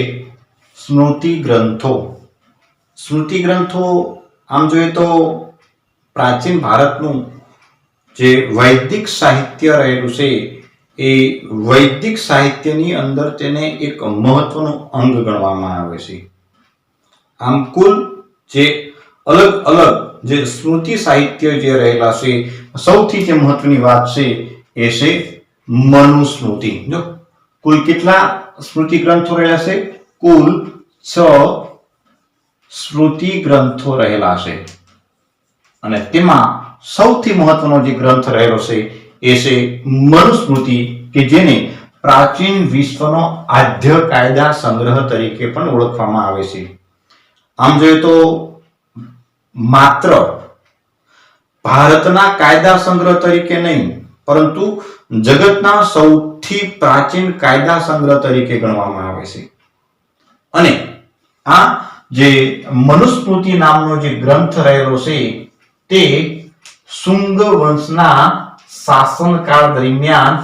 સ્મૃતિ ગ્રંથો. સ્મૃતિ ગ્રંથો આમ જોઈએ તો પ્રાચીન ભારતનું જે વૈદિક સાહિત્ય રહેલું છે એ વૈદિક સાહિત્યની અંદર તેને એક મહત્વનું અંગ ગણવામાં આવે છે. આમ કુલ જે અલગ અલગ જે સ્મૃતિ સાહિત્ય જે રહેલા છે સૌથી જે મહત્વની વાત છે એ છે મનુસ્મૃતિ. જો કુલ કેટલા સ્મૃતિ ગ્રંથો રહેલા છે? કુલ 6 સ્મૃતિ ગ્રંથો રહેલા છે અને તેમાં સૌથી મહત્વનો જે ગ્રંથ રહેલો છે એ છે મનુસ્મૃતિ, કે જેને પ્રાચીન વિશ્વનો આદ્ય કાયદા સંગ્રહ તરીકે પણ ઓળખવામાં આવે છે. આમ જોઈએ તો માત્ર ભારતના કાયદા સંગ્રહ તરીકે નહીં પરંતુ જગતના સૌથી પ્રાચીન કાયદા સંગ્રહ તરીકે ગણવામાં આવે છે. અને આ જે મનુસ્મૃતિ નામનો જે ગ્રંથ રહેલો છે તે શુંગ વંશના શાસનકાળ દરમિયાન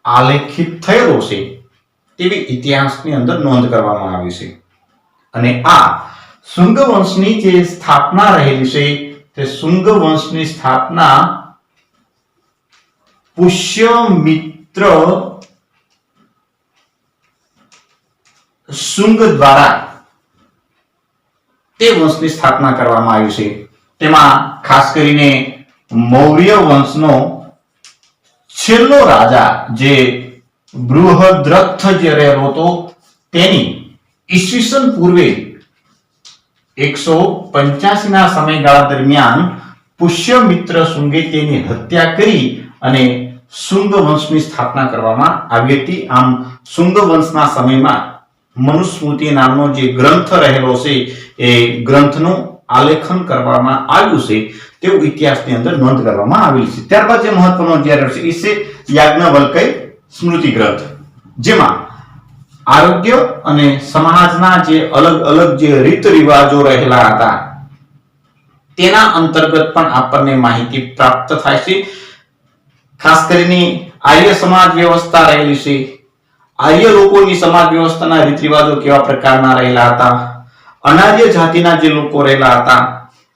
આલેખિત થયેલો છે તેવી ઇતિહાસની અંદર નોંધ કરવામાં આવી છે. અને આ શુંગ વંશની જે સ્થાપના રહેલી છે તે શુંગ વંશની સ્થાપના પુષ્યમિત્ર શુંગ દ્વારા તે વંશની સ્થાપના કરવામાં આવી છે. તેમાં ખાસ કરીને મૌર્ય વંશનો છેલ્લો રાજા જે બૃહદ્રથ જે રહેલો હતો તેની ઈસવીસન પૂર્વે 185 ના સમયગાળા દરમિયાન પુષ્યમિત્ર શુંગે તેની હત્યા કરી અને શુંગ વંશની સ્થાપના કરવામાં આવી હતી. આમ શુંગ વંશના સમયમાં મનુસ્મૃતિ નામનો જે ગ્રંથ રહેલો છે એ ગ્રંથનું આલેખન કરવામાં આવ્યું છે તેવું ઇતિહાસની અંદર નોંધ કરવામાં આવેલી છે. ત્યારબાદ જે મહત્વનો અધ્યાય છે એ છે યાજ્ઞવલ્ક્ય સ્મૃતિ ગ્રંથ, જેમાં આરોગ્ય અને સમાજના જે અલગ અલગ જે રીત રિવાજો રહેલા હતા તેના અંતર્ગત પણ આપણને માહિતી પ્રાપ્ત થાય છે. ખાસ કરીને આર્ય સમાજ વ્યવસ્થા રહેલી છે. આર્ય લોકોની સમાજ વ્યવસ્થાના રીત રિવાજો કેવા પ્રકારના રહેલા હતા, અનાર્ય જાતિના જે લોકો રહેલા હતા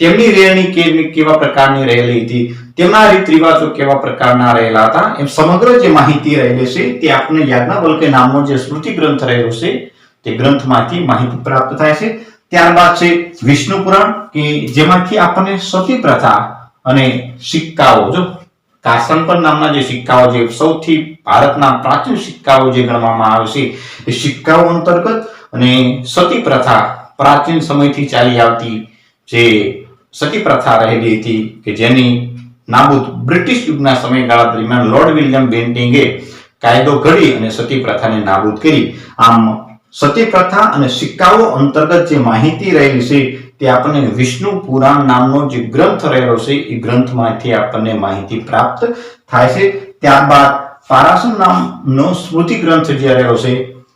તેમની રહેણી કેવા પ્રકારની રહેલી હતી, તેમના રીત રિવાજો કેવા પ્રકારના રહેલા હતા, એમ સમગ્ર જે માહિતી રહેલી છે તે આપણને યાજ્ઞવલ્ક્ય નામનો જે સ્મૃતિ ગ્રંથ રહેલો છે તે ગ્રંથમાંથી માહિતી પ્રાપ્ત થાય છે. ત્યારબાદ છે વિષ્ણુ પુરાણ કે જેમાંથી આપણને સતી પ્રથા અને સિક્કાઓ, જો કાસનપર નામના જે સિક્કાઓ જે સૌથી ભારતના પ્રાચીન સિક્કાઓ જે ગણવામાં આવે છે એ સિક્કાઓ અંતર્ગત અને સતી પ્રથા પ્રાચીન સમયથી ચાલી આવતી જે સતી પ્રથા રહેલી હતી કે જેની નાબૂદ બ્રિટિશ યુગના સમયગાળા દરમિયાન લોર્ડ વિલિયમ બેન્ટિંગે કાયદો ઘડી અને સતી પ્રથાને નાબૂદ કરી. આમ સતી પ્રથા અને સિક્કાઓ અંતર્ગત જે માહિતી રહેલી છે તે આપણને વિષ્ણુ પુરાણ નામનો જે ગ્રંથ રહેલો છે એ ગ્રંથમાંથી આપણને માહિતી પ્રાપ્ત થાય છે. ત્યારબાદ પારાશર નામનો સ્મૃતિ ગ્રંથ જે રહેલો છે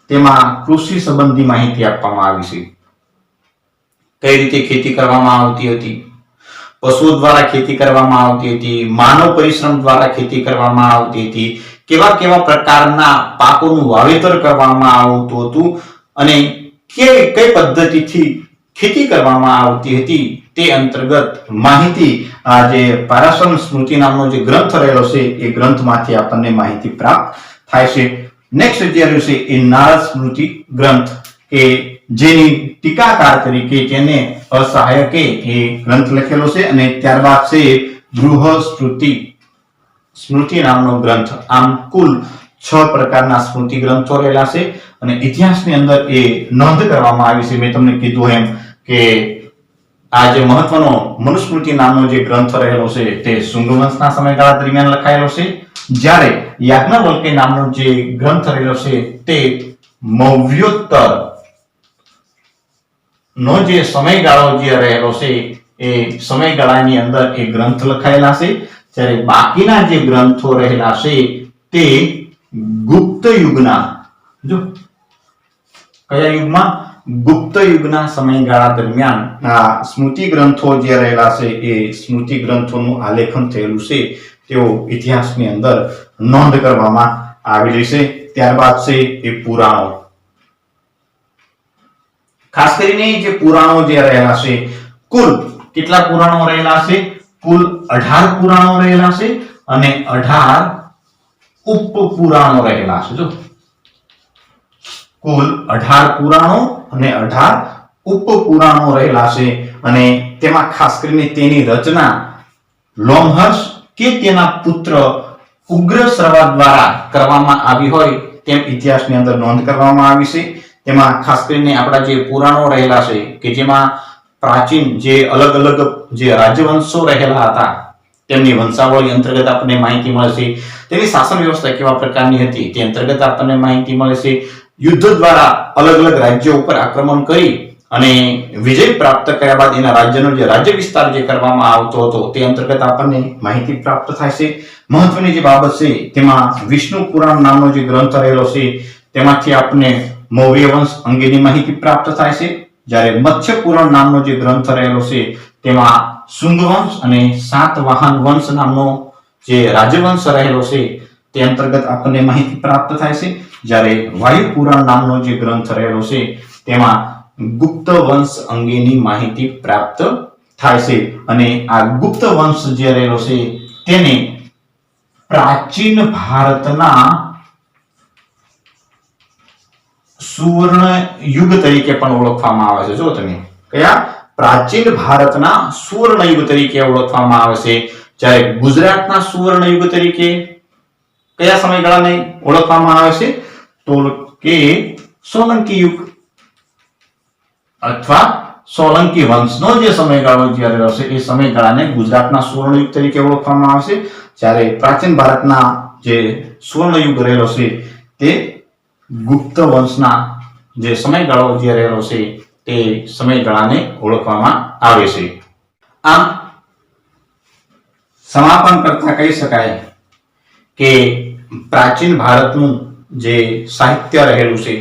તેમાં કૃષિ સંબંધી માહિતી આપવામાં આવી છે. કઈ રીતે ખેતી કરવામાં આવતી હતી, પશુઓ દ્વારા ખેતી કરવામાં આવતી હતી, માનવ પરિશ્રમ દ્વારા ખેતી કરવામાં આવતી હતી, કેવા કેવા પ્રકારના પાકોનું વાવેતર કરવામાં આવતું હતું અને કઈ પદ્ધતિથી ખેતી કરવામાં આવતી હતી તે અંતર્ગત માહિતી આ જે પારાશર સ્મૃતિ નામનો જે ગ્રંથ રહેલો છે એ ગ્રંથમાંથી આપણને માહિતી પ્રાપ્ત થાય છે. નેક્સ્ટ જે રહ્યું છે એ નારદ સ્મૃતિ ગ્રંથ કે જેની ટીકાકાર તરીકે જેને અસહાયકે એ ગ્રંથ લખેલો છે. અને ત્યારબાદ છે સ્મૃતિ નામનો ગ્રંથ. આમ કુલ 6 પ્રકારના સ્મૃતિ ગ્રંથો રહેલા છે અને ઇતિહાસની અંદર એ નોંધ કરવામાં આવી છે. મેં તમને કીધું એમ કે આ જે મહત્વનો મનુસ્મૃતિ નામનો જે ગ્રંથ રહેલો છે તે શુંગ વંશના સમયગાળા દરમિયાન લખાયેલો છે, જ્યારે યાજ્ઞવલ્ક્ય નામનો જે ગ્રંથ રહેલો છે તે મૌર્યોત્તર નો જે સમયગાળો જે રહેલો છે એ સમયગાળાની અંદર એ ગ્રંથ લખાયેલા છે, જ્યારે બાકીના જે ગ્રંથો રહેલા છે તે ગુપ્ત યુગના, જો કયા યુગમાં, ગુપ્ત યુગના સમયગાળા દરમિયાન આ સ્મૃતિ ગ્રંથો જે રહેલા છે એ સ્મૃતિ ગ્રંથોનું આલેખન થયેલું છે તેઓ ઇતિહાસની અંદર નોંધ કરવામાં આવેલી છે. ત્યારબાદ છે એ પુરાણો. ખાસ કરીને જે પુરાણો જે રહેલા છે, કુલ કેટલા પુરાણો રહેલા છે? કુલ 18 પુરાણો રહેલા છે અને 18 ઉપપુરાણો રહેલા છે. જો કુલ 18 પુરાણો અને 18 ઉપપુરાણો રહેલા છે અને તેમાં ખાસ કરીને તેની રચના લોમહર્ષ કે તેના પુત્ર ઉગ્રશ્રવા દ્વારા કરવામાં આવી હોય તેમ ઇતિહાસની અંદર નોંધ કરવામાં આવી છે. તેમાં ખાસ કરીને આપણા જે પુરાણો રહેલા છે કે જેમાં પ્રાચીન જે અલગ અલગ જે રાજ્યવંશો રહેલા હતા તેમની વંશાવળી અંતર્ગત આપણને માહિતી મળે છે. તેની શાસન વ્યવસ્થા કેવા પ્રકારની હતી તે અંતર્ગત આપણને માહિતી મળે છે. યુદ્ધ દ્વારા અલગ અલગ રાજ્યો ઉપર આક્રમણ કરી અને વિજય પ્રાપ્ત કર્યા બાદ એના રાજ્યનો જે રાજ્ય વિસ્તાર જે કરવામાં આવતો હતો તે અંતર્ગત આપણને માહિતી પ્રાપ્ત થાય છે. મહત્વની જે બાબત છે તેમાં વિષ્ણુ પુરાણ નામનો જે ગ્રંથ રહેલો છે તેમાંથી આપણને મૌર્ય વંશ અંગેની માહિતી પ્રાપ્ત થાય છે. જ્યારે મત્સ્ય પુરાણ નામનો જે ગ્રંથ રહેલો છે તેમાં શુંગ વંશ અને સાતવાહન વંશ નામનો જે રાજવંશ રહેલો છે તે અંતર્ગત આપણને માહિતી પ્રાપ્ત થાય છે. જ્યારે વાયુ પુરાણ નામનો જે ગ્રંથ રહેલો છે તેમાં ગુપ્ત વંશ અંગેની માહિતી પ્રાપ્ત થાય છે. અને આ ગુપ્ત વંશ જે રહેલો છે તેને પ્રાચીન ભારતના સુવર્ણ યુગ તરીકે પણ ઓળખવામાં આવે છે. જો તમે કયા પ્રાચીન ભારતના સુવર્ણ યુગ તરીકે ઓળખવામાં આવે છે. જ્યારે ગુજરાતના સુવર્ણ યુગ તરીકે કયા સમયગાળાને ઓળખવામાં આવે છે તો કે સોલંકી યુગ અથવા સોલંકી વંશનો જે સમયગાળો જ્યારે રહેશે એ સમયગાળાને ગુજરાતના સુવર્ણ યુગ તરીકે ઓળખવામાં આવે છે. જ્યારે પ્રાચીન ભારતના જે સુવર્ણ યુગ રહેલો છે તે ગુપ્ત વંશના જે સમયગાળો જે રહેલો છે તે સમયગાળાને ઓળખવામાં આવે છે. આમ સમાપન કરતા કહી શકાય કે પ્રાચીન ભારતનું જે સાહિત્ય રહેલું છે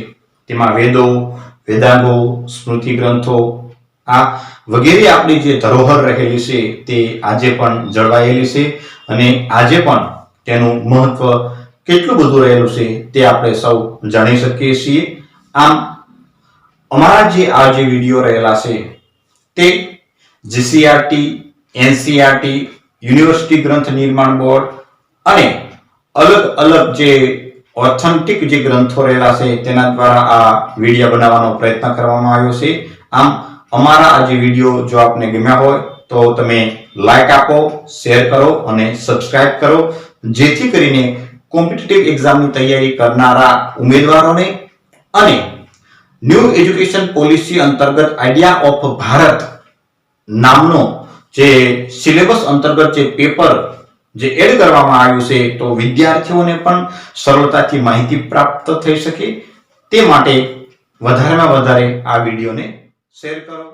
તેમાં વેદો, વેદાંગો, સ્મૃતિ ગ્રંથો આ વગેરે આપણી જે ધરોહર રહેલી છે તે આજે પણ જળવાયેલી છે અને આજે પણ તેનું મહત્વ કેટલું બધું રહેલું છે તે આપણે સૌ જાણી શકીએ છીએ. આમ અમારા જે આ જે વિડીયો રહેલા છે તે જીસીઆરટી, એનસીઆરટી, યુનિવર્સિટી ગ્રંથ નિર્માણ બોર્ડ અને અલગ અલગ જે ઓથેન્ટિક જે ગ્રંથો રહેલા છે તેના દ્વારા આ વિડીયો બનાવવાનો પ્રયત્ન કરવામાં આવ્યો છે. આમ અમારા આ જે વિડીયો જો આપને ગમ્યા હોય તો તમે લાઈક આપો, શેર કરો અને સબસ્ક્રાઇબ કરો, જેથી કરીને કોમ્પિટિટિવ એક્ઝામની તૈયારી કરનારા ઉમેદવારોને અને ન્યૂ એજ્યુકેશન પોલિસી અંતર્ગત આઈડિયા ઓફ ભારત નામનો જે સિલેબસ અંતર્ગત જે પેપર જે એડ કરવામાં આવ્યું છે તો વિદ્યાર્થીઓને પણ સરળતાથી માહિતી પ્રાપ્ત થઈ શકે તે માટે વધારેમાં વધારે આ વિડીયોને શેર કરો.